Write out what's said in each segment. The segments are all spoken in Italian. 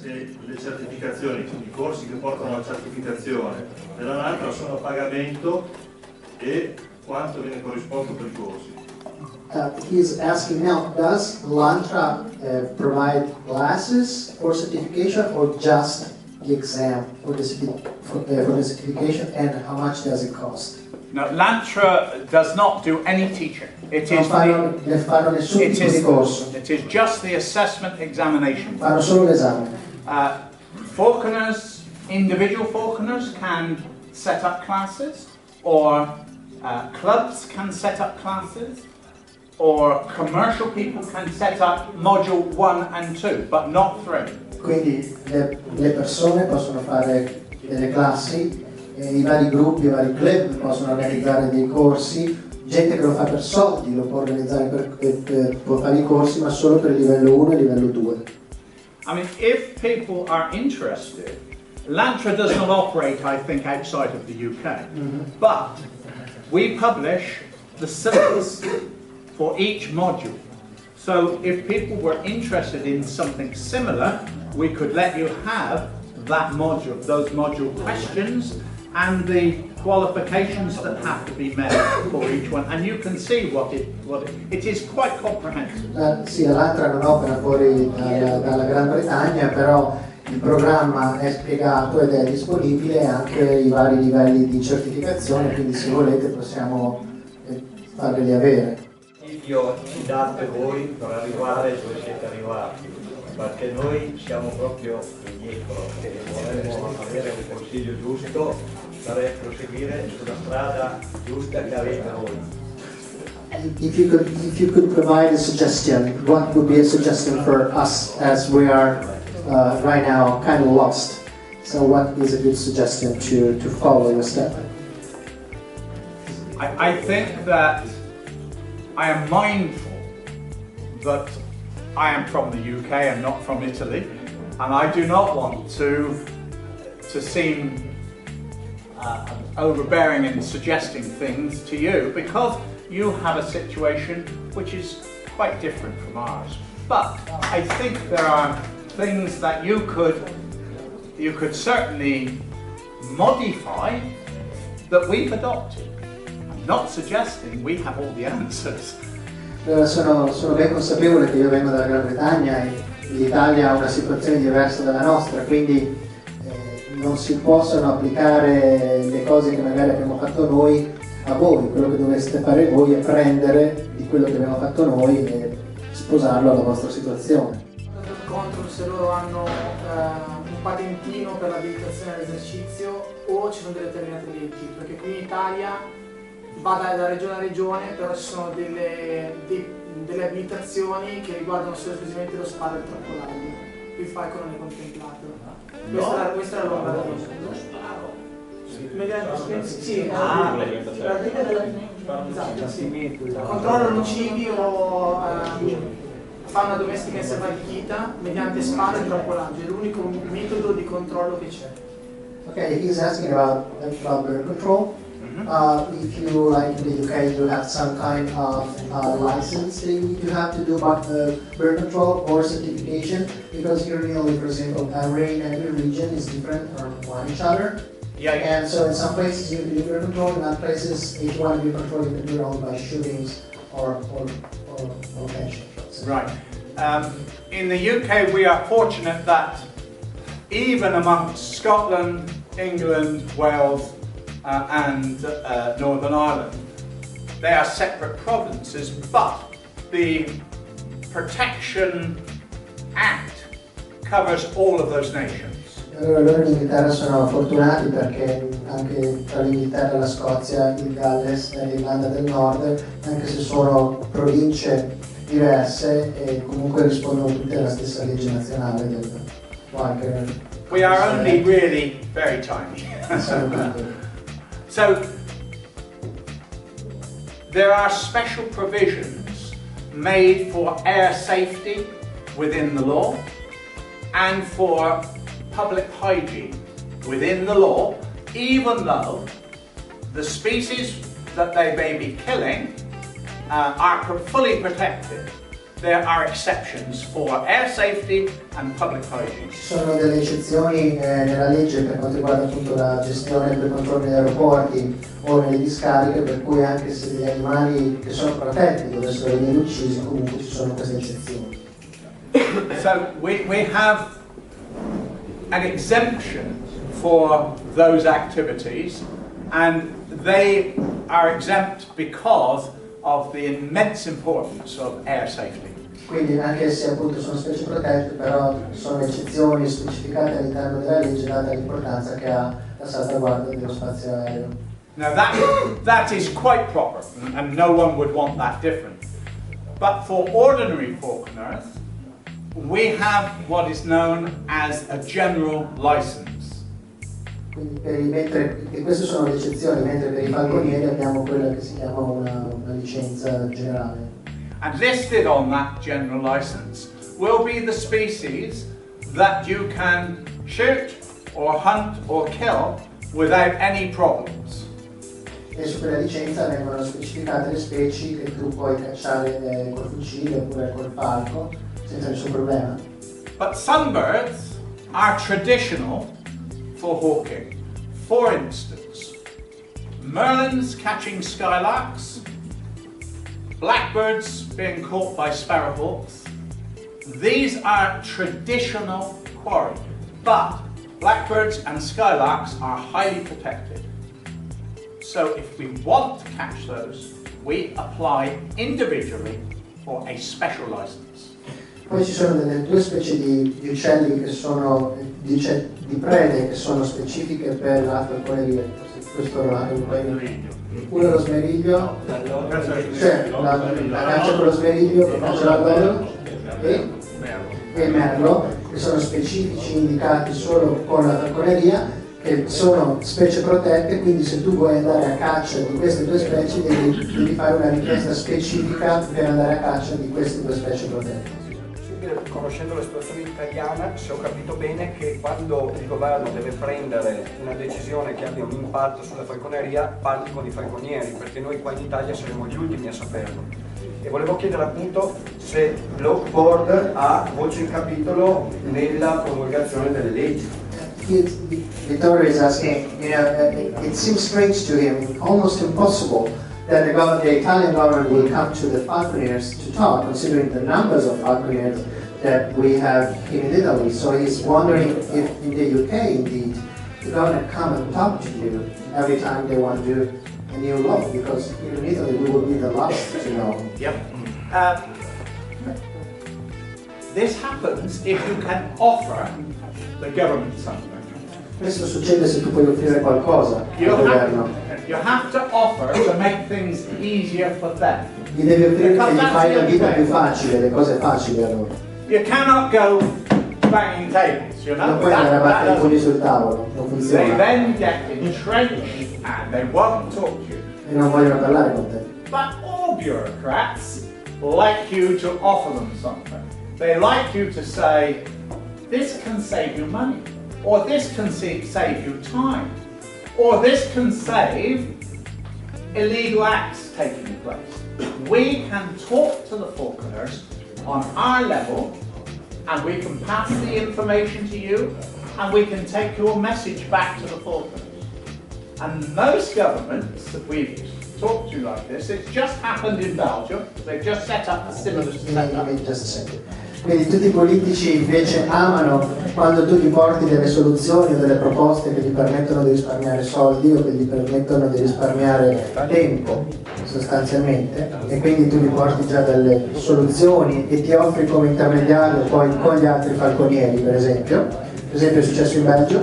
se le certificazioni, i corsi che portano alla certificazione della LANTRA sono a pagamento e quanto viene corrisposto per i corsi. He's asking now, does LANTRA provide classes for certification or just the exam for the certification, and how much does it cost? No, LANTRA does not do any teaching. It is just the assessment examination. Fanno solo l'esame. Falconers, individual falconers can set up classes, or clubs can set up classes, or commercial people can set up module 1 and 2, but not 3. Quindi le persone possono fare delle classi, i vari gruppi, i vari club possono organizzare dei corsi, gente che lo fa per soldi lo può organizzare può fare i corsi, ma solo per il livello 1 e il livello 2. I mean, if people are interested, LANTRA does not operate, I think, outside of the UK, but we publish the syllabus for each module. So if people were interested in something similar, we could let you have that module, those module questions, and the qualifications that have to be met for each one, and you can see what it is quite comprehensive. Sì, l'altra non opera fuori dalla Gran Bretagna, però il programma è spiegato ed è disponibile anche i vari livelli di certificazione, quindi se volete possiamo farveli avere. Io fidate voi per arrivare dove siete arrivati, perché noi siamo proprio indietro e vorremmo avere un consiglio giusto per proseguire sulla strada giusta che avete voi. If you could provide a suggestion, what would be a suggestion for us as we are right now kind of lost? So what is a good suggestion to follow your step? I think that I am mindful that I am from the UK and not from Italy, and I do not want to seem overbearing in suggesting things to you, because you have a situation which is quite different from ours. But I think there are things that you could certainly modify that we've adopted. I'm not suggesting we have all the answers. Sono ben consapevole che io vengo dalla Gran Bretagna e l'Italia ha una situazione diversa dalla nostra, quindi non si possono applicare le cose che magari abbiamo fatto noi a voi. Quello che dovreste fare voi è prendere di quello che abbiamo fatto noi e sposarlo alla vostra situazione. Contro se loro hanno un patentino per l'abilitazione all'esercizio o ci sono delle determinate leggi, perché qui in Italia va da regione a regione, però ci sono delle abilitazioni che riguardano solo esclusivamente lo sparo e il trappolaggio. Il falco non è contemplato. Questa è la loro lo sparo? Sì, la dica della... Esatto, sì. Controllano cibi o fauna domestica in selvaticchita mediante sparo e trappolaggio. È l'unico metodo di controllo che c'è. Okay, he's asking about bird control. If you, like in the UK, you have some kind of license that you need to have to do bird control or certification, because here in Italy, for example, rain and every region is different from each other. Yeah. And so in some places you can do bird control, in other places, if you want to do control, you can do it only by shootings or catching. Right. In the UK, we are fortunate that even amongst Scotland, England, Wales, and Northern Ireland, they are separate provinces, but the Protection Act covers all of those nations. Loro in Inghilterra sono fortunati perché anche tra l'Inghilterra, la Scozia, il Galles e l'Irlanda del Nord, anche se sono province diverse, e comunque rispondono tutte alla stessa legge nazionale del Walker. We are only really very tiny. So there are special provisions made for air safety within the law and for public hygiene within the law, even though the species that they may be killing are fully protected there are exceptions for air safety and public hygiene. Ci sono delle eccezioni nella legge per quanto riguarda appunto la gestione del controllo negli aeroporti o nelle discariche, per cui anche se degli animali che sono protetti dovessero venire uccisi, comunque ci sono queste eccezioni. So we have an exemption for those activities, and they are exempt because of the immense importance of air safety. Quindi anche se appunto sono specie protette, però sono eccezioni specificate all'interno della legge data l'importanza che ha la salvaguardia dello spazio aereo. Now that is quite proper, and no one would want that different. But for ordinary falconers, we have what is known as a general license. Quindi e queste sono le eccezioni, mentre per i falconieri abbiamo quella che si chiama una licenza generale. And listed on that general license will be the species that you can shoot or hunt or kill without any problems. E su quella licenza vengono specificate le specie che tu puoi cacciare col fucile oppure col falco senza nessun problema. But some birds are traditional for hawking. For instance, merlins catching skylarks, blackbirds being caught by sparrowhawks. These are traditional quarry, but blackbirds and skylarks are highly protected. So if we want to catch those, we apply individually for a special license. Poi ci sono delle due specie di uccelli che sono di prede che sono specifiche per la falconeria. Questo uno è lo smeriglio, cioè la caccia con lo smeriglio, che caccia l'alloro, e il merlo, che sono specifici indicati solo con la falconeria, che sono specie protette, quindi se tu vuoi andare a caccia di queste due specie devi fare una richiesta specifica per andare a caccia di queste due specie protette. Conoscendo la situazione italiana, se ho capito bene, che quando il governo deve prendere una decisione che abbia un impatto sulla falconeria, parli con i falconieri, perché noi qua in Italia saremo gli ultimi a saperlo. E volevo chiedere appunto se l'Oak Board ha voce in capitolo nella promulgazione delle leggi. Vittorio is asking, it seems strange to him, almost impossible, that the Italian government will come to the falconers to talk, considering the numbers of falconers that we have here in Italy. So he's wondering if in the UK, indeed, the government come and talk to you every time they want to do a new law, because here in Italy we will be the last to know. Yep. This happens if you can offer the government something. Questo succede se tu puoi offrire qualcosa al governo. You have to offer to make things easier for them. Gli devi offrire che gli fai la vita più facile, le cose facili a loro. You cannot go banging tables, you know. Non puoi andare a battere i pugni sul tavolo, non They funziona. then get entrenched and they won't talk to you. E non vogliono parlare con te. But all bureaucrats like you to offer them something. They like you to say, this can save you money, or this can save you time, or this can save illegal acts taking place. We can talk to the falconers on our level, and we can pass the information to you, and we can take your message back to the falconers. And most governments that we've talked to like this, it's just happened in Belgium. They've just set up a similar setup. Quindi tutti i politici invece amano quando tu gli porti delle soluzioni o delle proposte che gli permettono di risparmiare soldi o che gli permettono di risparmiare tempo sostanzialmente, e quindi tu gli porti già delle soluzioni e ti offri come intermediario poi con gli altri falconieri, per esempio è successo in Belgio.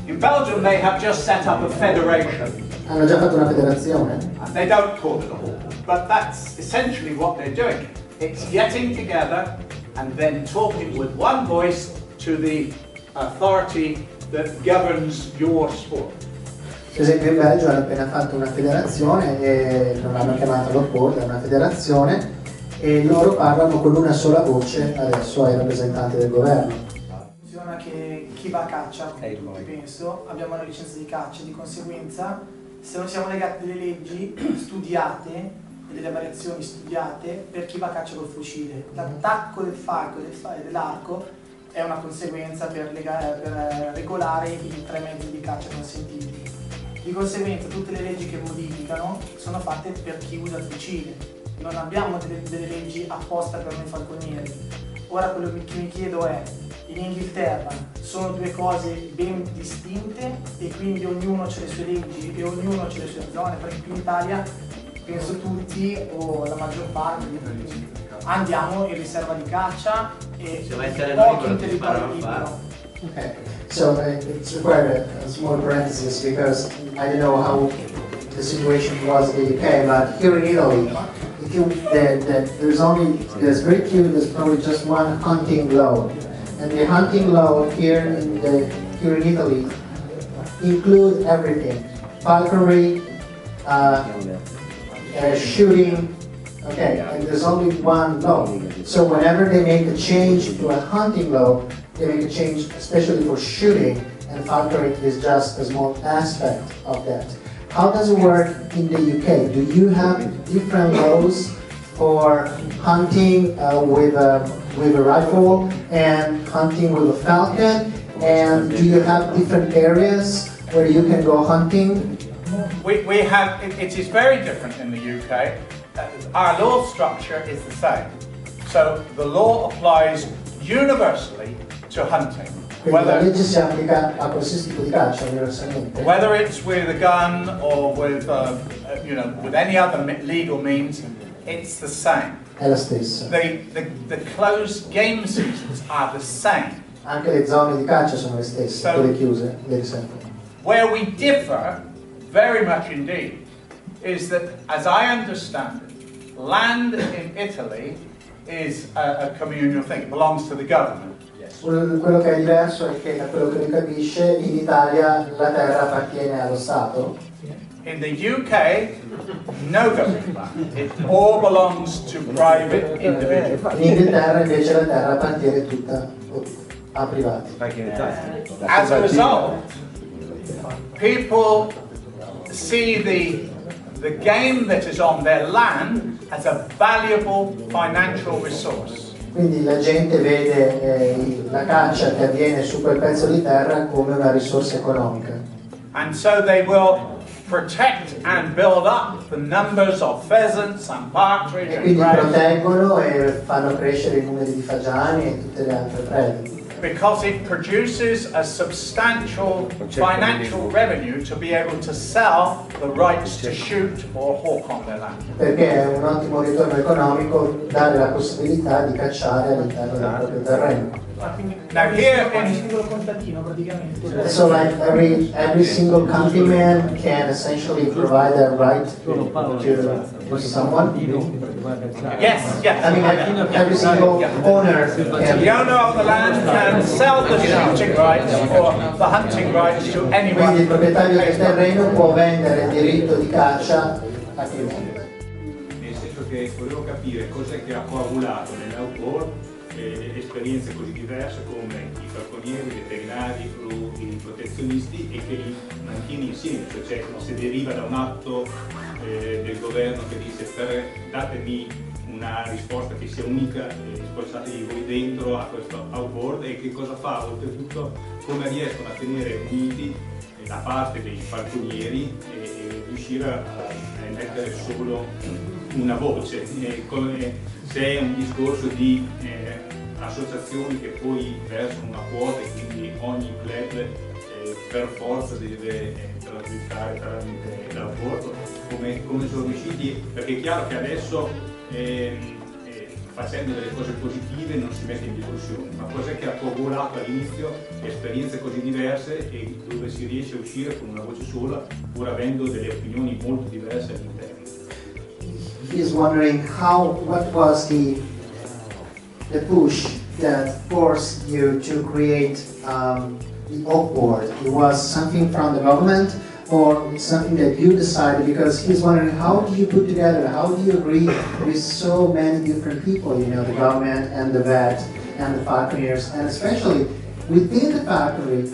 In Belgium they have just set up a federation. Hanno già fatto una federazione. And they don't call it a hawk, but that's essentially what they're doing. It's getting together and then talking with one voice to the authority that governs your sport. Per esempio in Belgio hanno appena fatto una federazione, e non l'hanno chiamata l'Oak, è una federazione, e loro parlano con una sola voce adesso ai rappresentanti del governo. Funziona che chi va a caccia, come tutti penso, abbiamo una licenza di caccia, di conseguenza se non siamo legati a delle leggi studiate e delle variazioni studiate per chi va a caccia col fucile. L'attacco del falco e dell'arco è una conseguenza per regolare i 3 mezzi di caccia consentiti. Di conseguenza tutte le leggi che modificano sono fatte per chi usa il fucile. Non abbiamo delle leggi apposta per noi falconieri. Ora quello che mi chiedo è, in Inghilterra sono 2 cose ben distinte e quindi ognuno ha le sue leggi e ognuno ha le sue zone, perché qui in Italia penso tutti o la maggior parte andiamo in riserva di caccia e pochi in territorio libero. Okay, so it's required a small parenthesis because I don't know how the situation was in the UK, but here in Italy, there's very few, there's probably just one hunting law, and the hunting law here in Italy include everything: falconry, shooting. Okay, and there's only one law. So whenever they make a change to a hunting law, they make a change especially for shooting, and falconry is just a small aspect of that. How does it work in the UK? Do you have different laws for hunting with a rifle and hunting with a falcon? And do you have different areas where you can go hunting? We have, it is very different in the UK. Our law structure is the same. So the law applies universally to hunting. Quindi la legge si applica a qualsiasi tipo di caccia universalmente. Whether it's with a gun or with, with any other legal means, it's the same. È la stessa. The closed game seasons are the same. Anche le zone di caccia sono le stesse, quelle chiuse, le riserve. Where we differ, very much indeed, is that, as I understand it, land in Italy is a communal thing. It belongs to the government. Quello che è diverso è che, da quello che lui capisce, in Italia la terra appartiene allo Stato. In the UK, no government land. It all belongs to private individuals. In Inghilterra invece la terra appartiene tutta a privati. As a result, people see the game that is on their land as a valuable financial resource. Quindi la gente vede la caccia che avviene su quel pezzo di terra come una risorsa economica. And so they will protect and build up the numbers of pheasants and partridge E and quindi grouse proteggono e fanno crescere i numeri di fagiani e tutte le altre prede. because it produces a substantial financial revenue to be able to sell the rights to shoot or hawk on their land. Perché è un ottimo ritorno economico dare la possibilità di cacciare all'interno del proprio terreno. Now here Ogni in singolo contadino praticamente. So like every single countryman can essentially provide a right to someone. yes, I mean, yes. every single owner The can. owner of the land can sell the shooting rights or the hunting rights to Quindi il anyone. proprietario del terreno può vendere il diritto di caccia a chiunque. Nel senso che volevo capire cos'è che ha coagulato nell'autor esperienze così diverse come i falconieri, i veterinari o i protezionisti e che li mantiene insieme, cioè se deriva da un atto del governo che dice datemi una risposta che sia unica, spolciatevi voi dentro a questo outboard e che cosa fa oltretutto, come riescono a tenere uniti da parte dei falconieri e riuscire a emettere solo una voce, se è un discorso di associazioni che poi versano una quota e quindi ogni club per forza deve transitare tramite l'aeroporto, come sono riusciti, perché è chiaro che adesso facendo delle cose positive non si mette in discussione, ma cos'è che ha coagulato all'inizio esperienze così diverse e dove si riesce a uscire con una voce sola pur avendo delle opinioni molto diverse all'interno? He's wondering what was the push that forced you to create the oak board? It was something from the government or something that you decided? Because he's wondering, how do you put together, how do you agree with so many different people, you know, the government and the vet and the falconers, and especially within the falconry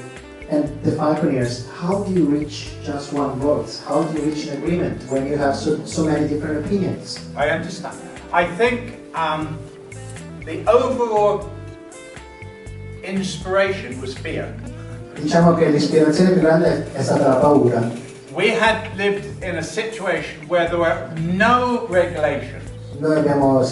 and the falconers, how do you reach just one vote? How do you reach an agreement when you have so many different opinions? I understand. I think the overall inspiration was fear. Diciamo che l'ispirazione più grande è stata la paura. We had lived in a situation where there were no regulations. Noi eravamo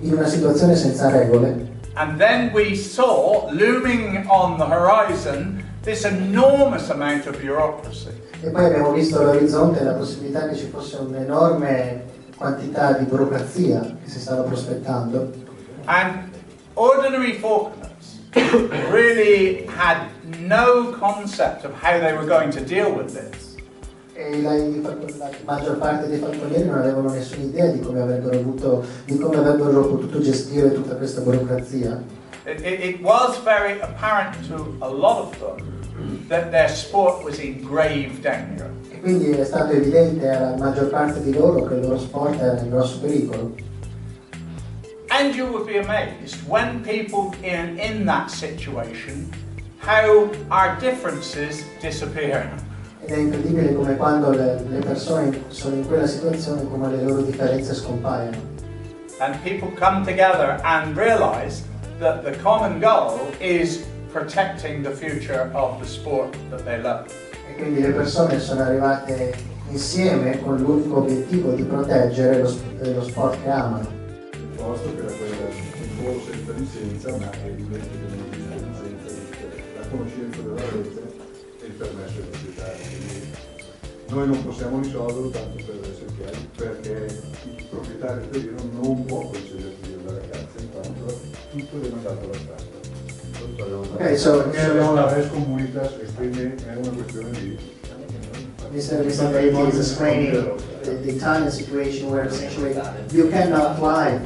in una situazione senza regole. And then we saw, looming on the horizon, this enormous amount of bureaucracy. E poi abbiamo visto all'orizzonte la possibilità che ci fosse un'enorme quantità di burocrazia che si stava prospettando. And ordinary falconers really had no concept of how they were going to deal with this. E la maggior parte dei falconieri non avevano nessuna idea di come avrebbero potuto gestire tutta questa burocrazia. It was very apparent to a lot of them that their sport was in grave danger. E quindi è stato evidente alla maggior parte di loro che il loro sport era in grosso pericolo. And you would be amazed when people in that situation, how our differences disappear. Ed è incredibile come quando le persone sono in quella situazione, come le loro differenze scompaiono. And people come together and realize that the common goal is protecting the future of the sport that they love. E quindi le persone sono arrivate insieme con l'unico obiettivo di proteggere lo sport che amano. Il posto che era un volo senza licenza, ma è evidente che non esiste licenza, la conoscenza della rete e il permesso di proprietà. Quindi noi non possiamo risolverlo, tanto per essere chiari, perché il proprietario interino non può concederti la ragazza, in quanto tutto viene andato alla strada. Okay, so abbiamo la res communitas e quindi è una questione di... Mr. Beatty is explaining the Italian situation where essentially you cannot fly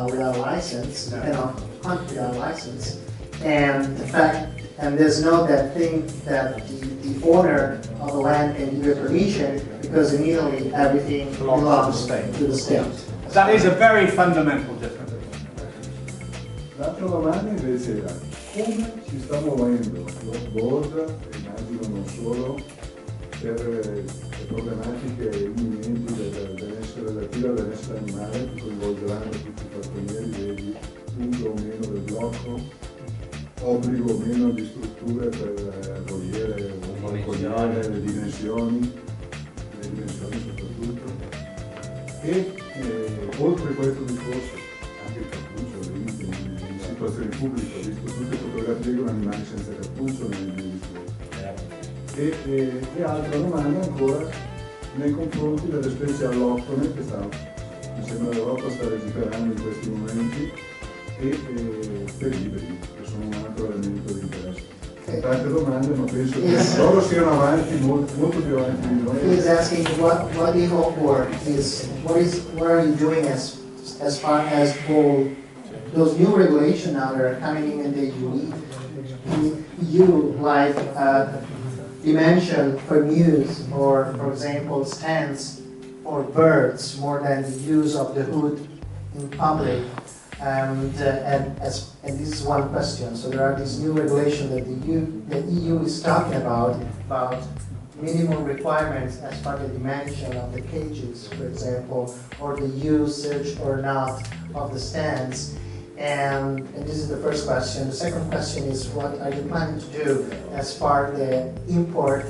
without a license, you cannot hunt without a license, and the fact, and there's no that thing that the owner of the land can give you permission, because in Italy everything belongs to the state. That is a very fundamental difference. L'altra domanda invece era come si sta muovendo l'off-board, immagino non solo, per le problematiche imminenti dell'essere relative all'essere animale che coinvolgeranno tutti i falconieri, vedi uso o meno del blocco, obbligo o meno di strutture per voliere o falconiere, le dimensioni soprattutto. E oltre questo discorso, anche il cappuccio, in situazioni pubbliche, ho visto tutte le fotografie con animali senza cappuccio nei discorsi. E altra domanda ancora nei confronti delle specie alloctone che mi sembra l'Europa sta legiferando in questi momenti e per i ibridi, che sono un altro elemento di interesse. Tante domande, ma penso che loro siano avanti, molto più avanti di noi. He is asking what the whole board is, what are you doing as far as all those new regulations now that are coming in the EU, like dimension for news, or for example stands for birds more than the use of the hood in public. And this is one question. So there are these new regulations that the EU is talking about minimum requirements as far as the dimension of the cages, for example, or the usage or not of the stands. And this is the first question. The second question is, what are you planning to do as far as the import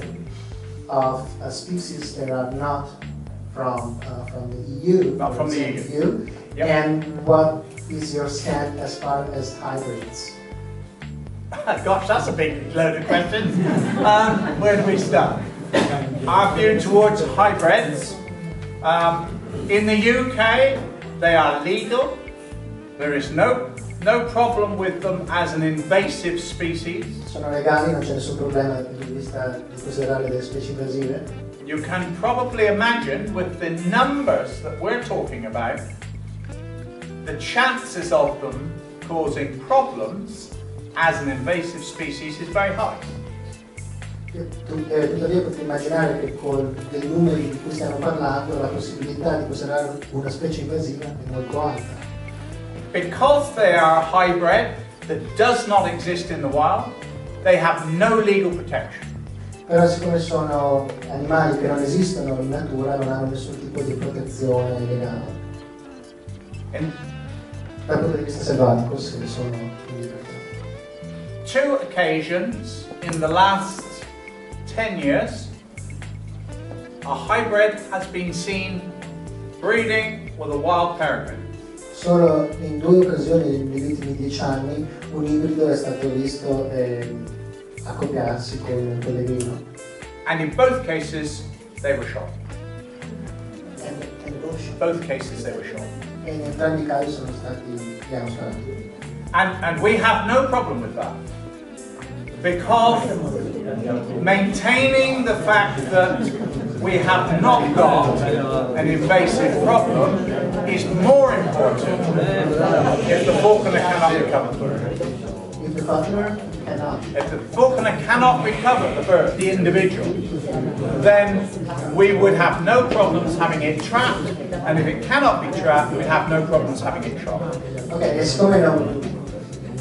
of species that are not from the EU? Not from the EU. Yep. And what is your stand as far as hybrids? Gosh, that's a big load of questions. Where do we start? Our view towards hybrids. In the UK, they are legal. There is no problem with them as an invasive species. Sono legali, non c'è nessun problema dal punto di vista di considerarle delle specie invasive. You can probably imagine, with the numbers that we're talking about, the chances of them causing problems as an invasive species is very high. Tuttavia potete immaginare che con dei numeri di cui stiamo parlando la possibilità di considerare una specie invasiva è molto alta. Because they are a hybrid that does not exist in the wild, they have no legal protection. Però siccome sono animali che non esistono in natura, non hanno nessun tipo di protezione legale. Dal punto di vista selvatico, sì, sono in libertà. 2 occasions in the last 10 years, a hybrid has been seen breeding with a wild peregrine. Solo in 2 occasioni negli ultimi 10 anni un ibrido è stato visto accoppiarsi con un pellegrino. And in both cases, they were shot. Both cases they were shot. E in entrambi i casi sono stati, li hanno sparati. And we have no problem with that. Because maintaining the fact that we have not got an invasive problem is more important if the falconer cannot recover the bird. If the falconer cannot. If the falconer cannot recover the bird, the individual, then we would have no problems having it trapped, and if it cannot be trapped, we'd have no problems having it shot. Ok, e siccome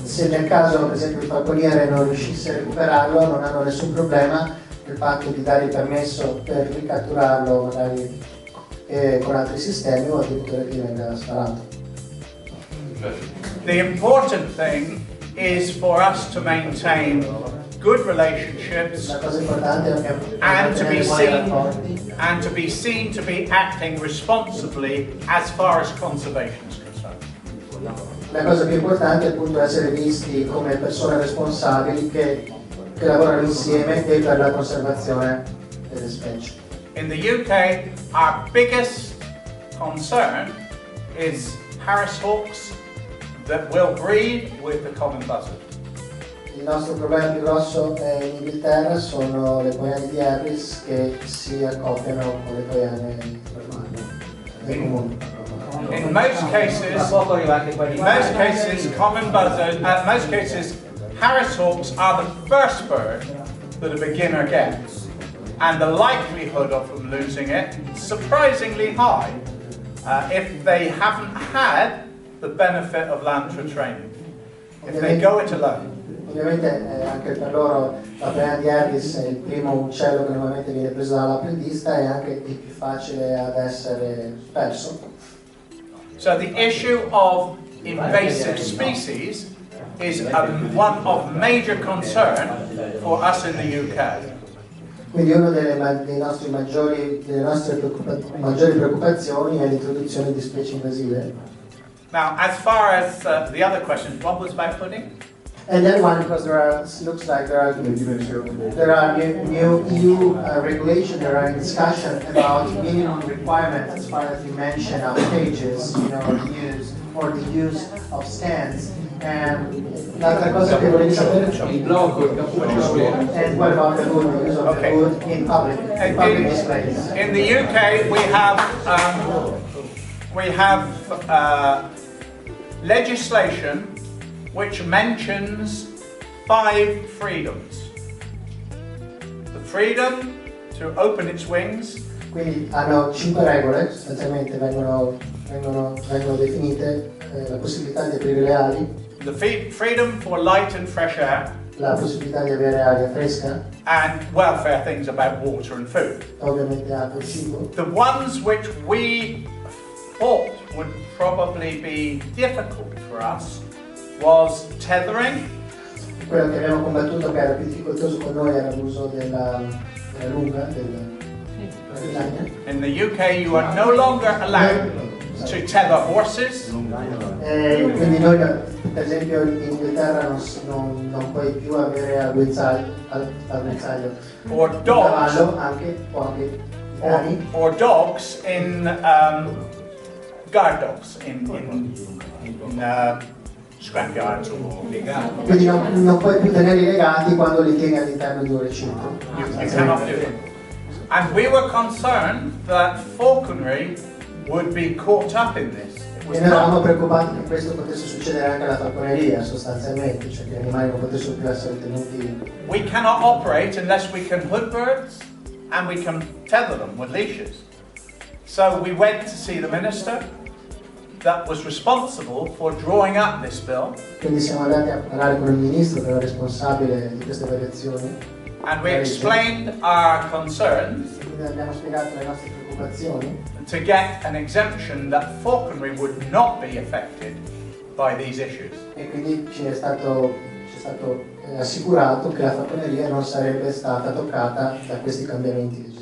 se nel caso per esempio il falconiere non riuscisse a recuperarlo, non hanno nessun problema del fatto di dare il permesso per ricatturarlo magari con altri sistemi o addirittura che venga sparato. The important thing is for us to maintain good relationships La cosa importante è che and to be rapporti. seen to be acting responsibly as far as conservation is concerned. La cosa più importante è appunto essere visti come persone responsabili che lavorano insieme e per la conservazione delle specie. In the UK, our biggest concern is Harris hawks that will breed with the common buzzard. Il nostro problema più grosso in Inghilterra sono le poiane di Harris che si accoppiano con le poiane comuni. In most cases, common buzzard, most cases, Harris hawks are the first bird that a beginner gets, and the likelihood of them losing it is surprisingly high if they haven't had the benefit of Lantra training. If they go it alone. Ovviamente anche per loro la poiana di Harris è il primo uccello che normalmente viene preso dall'apprendista e anche il più facile ad essere perso. So the issue of invasive species is one of major concern for us in the UK. Quindi una delle nostre maggiori preoccupazioni è l'introduzione di specie invasive. Now, as far as the other questions, one was about pudding? And then one, because looks like there are new EU regulation, there are discussion about minimum requirements as far as dimension of cages, the use of stands. And l'altra cosa che volevo sapere il blocco, il cappuccio. And what about the wood, the use of the wood in public displays? In the UK, we have legislation which mentions 5 freedoms. The freedom to open its wings. Quindi hanno 5 regole, sostanzialmente vengono definite la possibilità di aprire le ali, the freedom for light and fresh air, la possibilità di avere aria fresca, and welfare things about water and food. ovviamente acqua e cibo. The ones which we thought would probably be difficult for us was tethering. Quello che abbiamo combattuto che era più difficoltoso con noi era l'uso della lunga, della lagna. In the UK you are no longer allowed to tether horses. Quindi noi per esempio in Inghilterra non puoi più avere al guinzaglio Or un dogs, cavallo anche, o anche cani. or dogs in guard dogs in scrapyards or Quindi non puoi più tenerli legati quando li tieni all'interno di un recinto. you cannot do it. And we were concerned that falconry would be caught up in this. It was E noi eravamo not, preoccupati che questo potesse succedere anche alla falconeria sostanzialmente, cioè che gli animali non potessero più essere tenuti. we cannot operate unless we can hood birds and we can tether them with leashes. So we went to see the minister. that was responsible for drawing up this bill. Quindi siamo andati a parlare con il ministro che era responsabile di queste variazioni. And we explained our concerns. Quindi abbiamo spiegato le nostre preoccupazioni. To get an exemption that falconry would not be affected by these issues. E quindi ci è stato assicurato che la falconeria non sarebbe stata toccata da questi cambiamenti.